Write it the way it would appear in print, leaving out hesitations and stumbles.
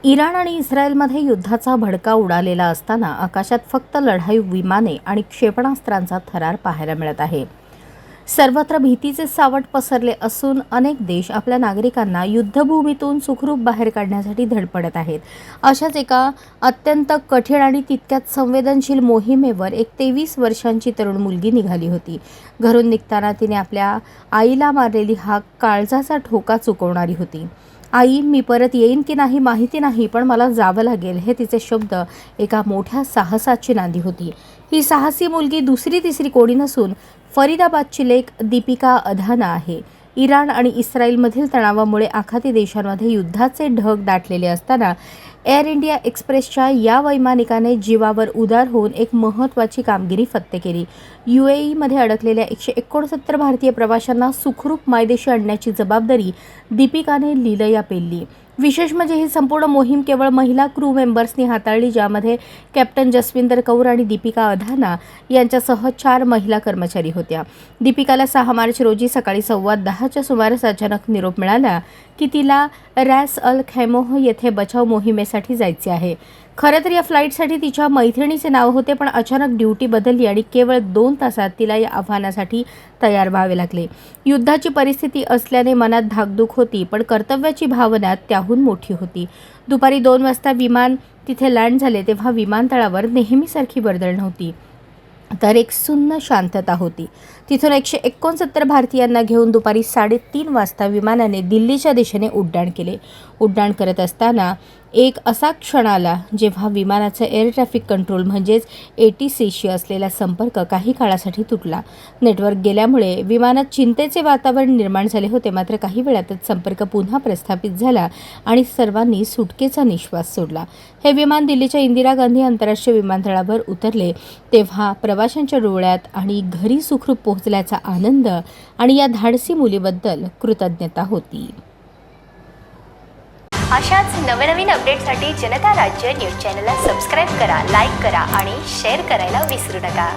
Iran आणि इस्रायलमध्ये युद्धाचा भडका उडालेला असताना आकाशात फक्त लढाऊ विमाने आणि क्षेपणास्त्रांचा थरार पाहायला मिळत आहे. सर्वत्र भीतीचे सावट पसरले असून अनेक देश आपल्या नागरिकांना युद्धभूमीतून सुखरूप बाहेर काढण्यासाठी धडपडत आहेत. अशाच एका अत्यंत कठीण आणि तितक्याच संवेदनशील मोहिमेवर एक 23 वर्षांची तरुण मुलगी निघाली होती. घरून निघताना तिने आपल्या आईला मारलेली हाक काळजाचा ठोका चुकवणारी होती. आई, मी परत येईन की नाही माहिती नाही, पण मला जावं लागेल, हे तिचे शब्द एका मोठ्या साहसाची नांदी होती. ही साहसी मुलगी दुसरी तिसरी कोणी नसून फरीदाबादची लेक दीपिका अधाना आहे. इराण आणि इस्रायलमधील तणावामुळे आखाती देशांमध्ये युद्धाचे ढग दाटलेले असताना एअर इंडिया एक्सप्रेसच्या या वैमानिकाने जीवावर उदार होऊन एक महत्त्वाची कामगिरी फत्ते केली. UAEमध्ये अडकलेल्या 169 भारतीय प्रवाशांना सुखरूप मायदेशी आणण्याची जबाबदारी दीपिकाने लीलया पेलली. विशेष म्हणजे ही संपूर्ण मोहीम केवळ महिला क्रू मेंबर्सनी हाताळली, ज्यामध्ये कॅप्टन जसविंदर कौर आणि दीपिका अधाना यांच्यासह 4 महिला कर्मचारी होत्या. दीपिकाला 6 मार्च रोजी सकाळी 10:15च्या सुमारास अचानक निरोप मिळाला की तिला रॅस अल खैमोह येथे बचाव मोहिमेसाठी जायचे आहे. खरं तर या फ्लाईटसाठी तिच्या मैत्रिणीचे नाव होते, पण अचानक ड्युटी बदलली आणि केवळ 2 तासात तिला या आव्हानासाठी तयार व्हावे लागले. युद्धाची परिस्थिती असल्याने मनात धाकधूक होती, पण कर्तव्याची भावना त्याहून मोठी होती. दुपारी 2 वाजता विमान तिथे लँड झाले तेव्हा विमानतळावर नेहमीसारखी वर्दळ नव्हती, तर एक सुन्न शांतता होती. तिथून 169 भारतीयांना घेऊन दुपारी 3:30 वाजता विमानाने दिल्लीच्या दिशेने उड्डाण केले. उड्डाण करत असताना एक असा क्षण आला जेव्हा विमानाचा एअर ट्रॅफिक कंट्रोल म्हणजेच ATCशी असलेला संपर्क काही काळासाठी तुटला. नेटवर्क गेल्यामुळे विमानात चिंतेचे वातावरण निर्माण झाले होते, मात्र काही वेळातच संपर्क पुन्हा प्रस्थापित झाला आणि सर्वांनी सुटकेचा निश्वास सोडला. हे विमान दिल्लीच्या इंदिरा गांधी आंतरराष्ट्रीय विमानतळावर उतरले तेव्हा प्रवाशांच्या डोळ्यात आणि घरी सुखरूप पोहोचल्याचा आनंद आणि या धाडसी मुलीबद्दल कृतज्ञता होती. अशाच नवनवीन अपडेटसाठी जनता राज्य न्यूज चॅनलला सबस्क्राईब करा, लाईक करा आणि शेअर करायला विसरू नका.